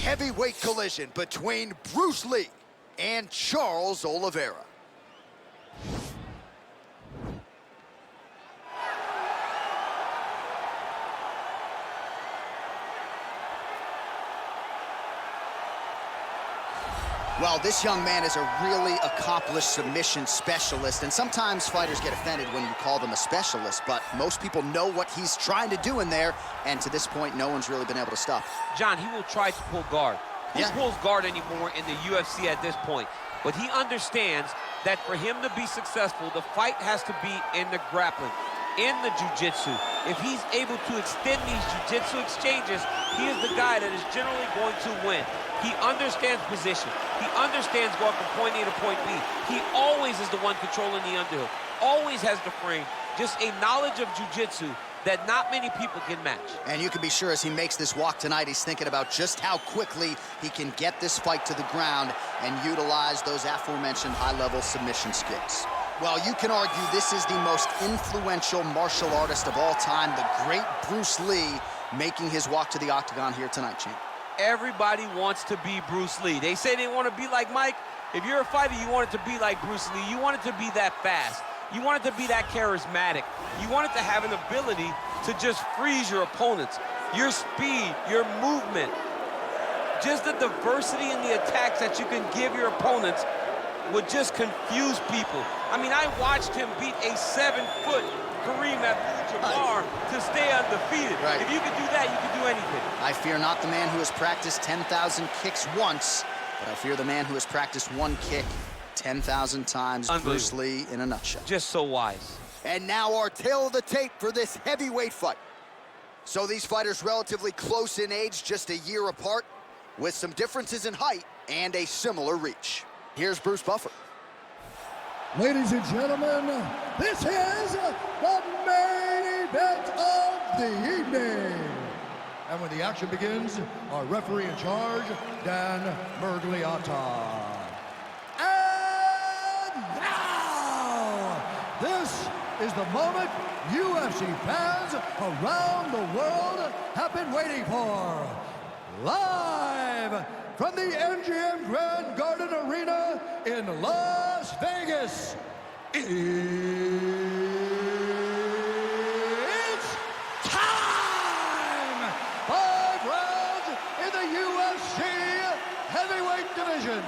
heavyweight collision between Bruce Lee and Charles Olivera. Well, this young man is a really accomplished submission specialist, and sometimes fighters get offended when you call them a specialist, but most people know what he's trying to do in there, and to this point, no one's really been able to stop him. John, he will try to pull guard. Who pulls guard anymore in the UFC at this point? But he understands that for him to be successful, the fight has to be in the grappling, in the jiu-jitsu. If he's able to extend these jiu-jitsu exchanges, he is the guy that is generally going to win. He understands position. He understands going from point A to point B. He always is the one controlling the underhook. Always has the frame. Just a knowledge of jiu-jitsu that not many people can match. And you can be sure as he makes this walk tonight, he's thinking about just how quickly he can get this fight to the ground and utilize those aforementioned high-level submission skills. Well, you can argue this is the most influential martial artist of all time, the great Bruce Lee, making his walk to the octagon here tonight, champ. Everybody wants to be Bruce Lee. They say they want to be like Mike. If you're a fighter, you want it to be like Bruce Lee. You want it to be that fast. You want it to be that charismatic. You want it to have an ability to just freeze your opponents. Your speed, your movement, just the diversity in the attacks that you can give your opponents would just confuse people. I mean, I watched him beat a 7-foot Kareem Abdul-Jabbar to stay undefeated. Right. If you can do that, you can do anything. I fear not the man who has practiced 10,000 kicks once, but I fear the man who has practiced one kick 10,000 times. Bruce Lee in a nutshell. Just so wise. And now our tale of the tape for this heavyweight fight. So these fighters relatively close in age, just a year apart, with some differences in height and a similar reach. Here's Bruce Buffer. Ladies and gentlemen, this is the main event of the evening. And when the action begins, our referee in charge, Dan Mergliata. And now, this is the moment UFC fans around the world have been waiting for. Live from the MGM Grand Garden Arena in Las Vegas, it's time! 5 rounds in the UFC heavyweight division.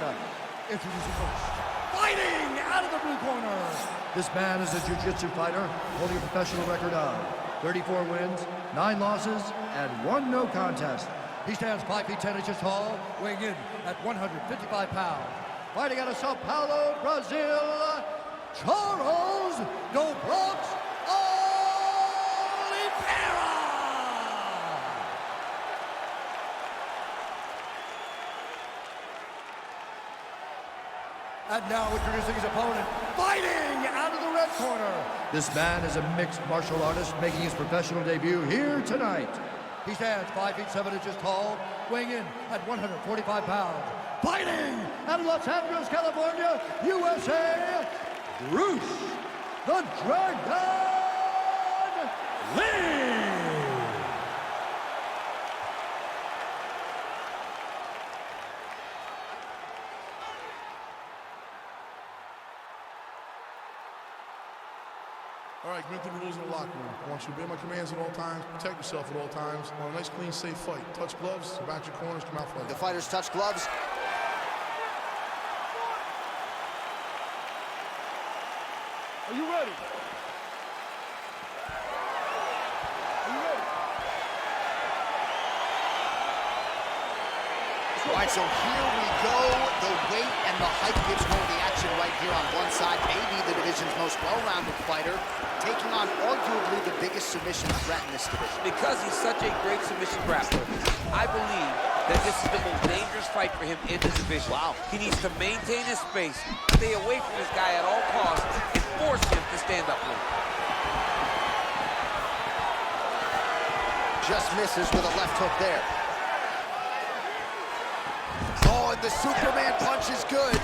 Introducing first, fighting out of the blue corner. This man is a jiu-jitsu fighter holding a professional record of 34 wins, 9 losses, and 1 no contest. He stands 5 feet 10 inches tall, weighing in at 155 pounds. Fighting out of Sao Paulo, Brazil, Charles Olivera. And now introducing his opponent, fighting out of the red corner. This man is a mixed martial artist making his professional debut here tonight. He stands 5 feet 7 inches tall, weighing in at 145 pounds. Fighting out of Los Angeles, California, USA, Bruce the Dragon Lee. All right, commit to the rules in the locker room. I want you to obey my commands at all times, protect yourself at all times. I want a nice, clean, safe fight. Touch gloves, back your corners, come out fighting. The fighters touch gloves. Are you ready? Are you ready? All right, so here we go. The weight and the height gives more of the action right here on one side. Maybe the division's most well-rounded fighter, taking on arguably the biggest submission threat in this division. Because he's such a great submission grappler, I believe that this is the most dangerous fight for him in the division. Wow. He needs to maintain his space, stay away from this guy at all costs, and force him to stand up late. Just misses with a left hook there. Oh, and the Superman punch is good.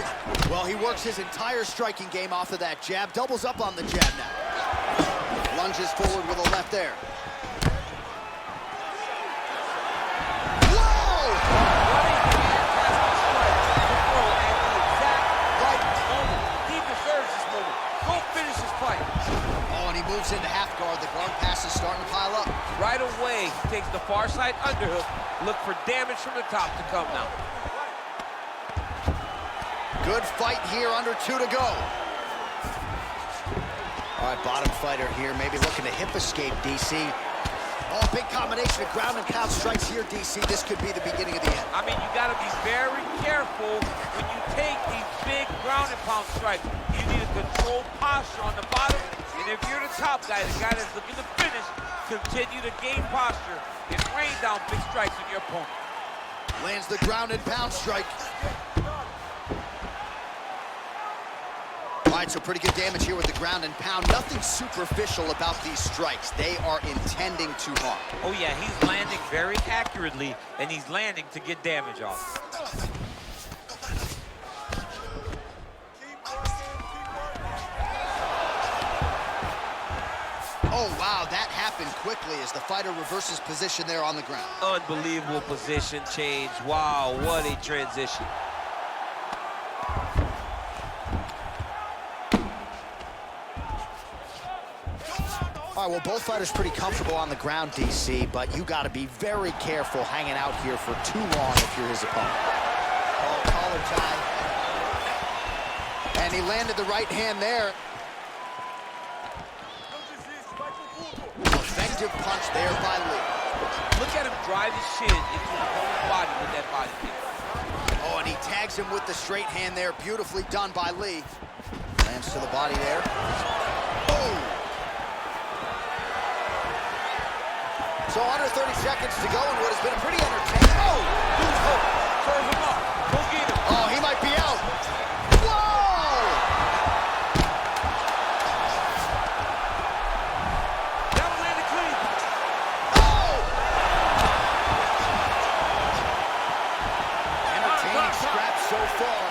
Well, he works his entire striking game off of that jab. Doubles up on the jab now. Lunges forward with a left there. Whoa! fight. Oh, and he moves into half guard. The guard pass is starting to pile up. Right away, he takes the far side underhook. Look for damage from the top to come now. Good fight here, under 2 to go. All right, bottom fighter here, maybe looking to hip escape, DC. Oh, big combination of ground and pound strikes here, DC. This could be the beginning of the end. I mean, you got to be very careful when you take these big ground and pound strikes. You need a controlled posture on the bottom. And if you're the top guy, the guy that's looking to finish, continue to gain posture and rain down big strikes on your opponent. Lands the ground and pound strike. All right, so pretty good damage here with the ground and pound. Nothing superficial about these strikes. They are intending to harm. Oh yeah, he's landing very accurately, and he's landing to get damage off. Oh, wow, that happened quickly as the fighter reverses position there on the ground. Unbelievable position change. Wow, what a transition. All right, well, both fighters pretty comfortable on the ground, DC, but you got to be very careful hanging out here for too long if you're his opponent. Oh, collar tie. And he landed the right hand there. Effective punch there by Lee. Look at him drive his shin into the opponent's body with that body kick. Oh, and he tags him with the straight hand there. Beautifully done by Lee. Lands to the body there. Oh! So under 30 seconds to go in what has been a pretty entertaining. Oh! Lose hope. Serve him up. Go get him. Oh, he might be out. Whoa! That one landed clean. Oh! Entertaining scrap so far.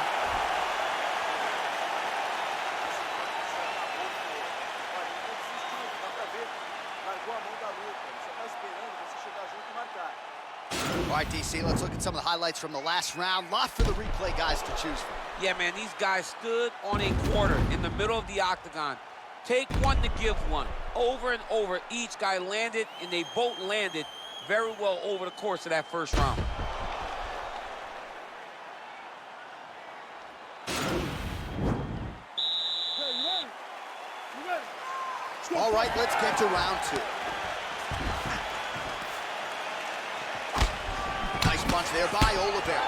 All right, DC, let's look at some of the highlights from the last round. Lot for the replay guys to choose from. Yeah, man, these guys stood on a quarter in the middle of the octagon. Take one to give one. Over and over, each guy landed, and they both landed very well over the course of that first round. All right, let's get to round 2. Nice punch there by Olivera.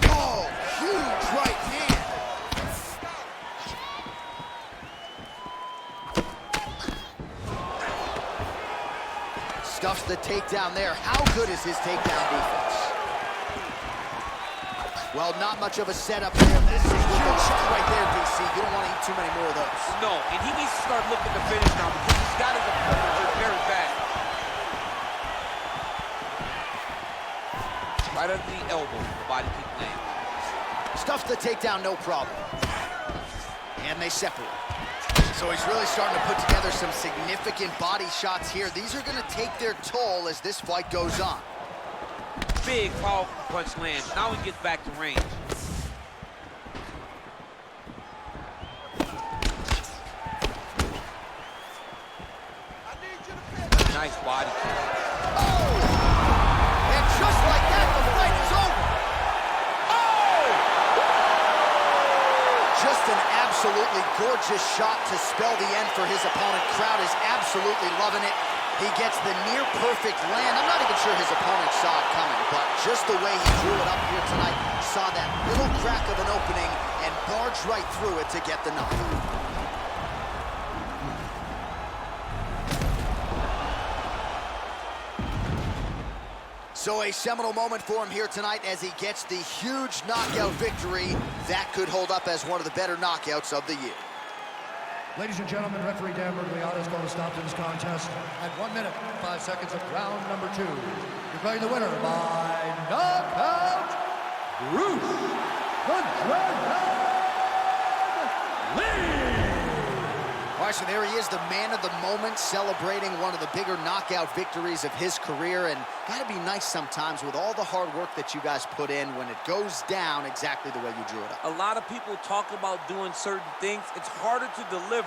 Oh, huge right hand. Stuffs the takedown there. How good is his takedown defense? Well, not much of a setup there. This is a huge shot right there, DC. You don't want to eat too many more of those. No, and he needs to start looking to finish now because he's got his opponent hurt very bad. Right under the elbow, the body kick lands. Stuffs the takedown, no problem. And they separate. So he's really starting to put together some significant body shots here. These are going to take their toll as this fight goes on. Big, powerful punch lands. Now he gets back to range. Nice body kick. Oh! And just like that, the fight is over. Oh! Just an absolutely gorgeous shot to spell the end for his opponent. Crowd is absolutely loving it. He gets the near-perfect land. I'm not even sure his opponent saw it coming, but just the way he drew it up here tonight, saw that little crack of an opening and barged right through it to get the knockout. So a seminal moment for him here tonight as he gets the huge knockout victory. That could hold up as one of the better knockouts of the year. Ladies and gentlemen, referee Dan Bergliata is going to stop this contest at 1 minute, 5 seconds of round number 2. Declaring the winner by knockout, Bruce the Dragon Lee. All All right, so there he is, the man of the moment, celebrating one of the bigger knockout victories of his career. And got to be nice sometimes with all the hard work that you guys put in when it goes down exactly the way you drew it up. A lot of people talk about doing certain things. It's harder to deliver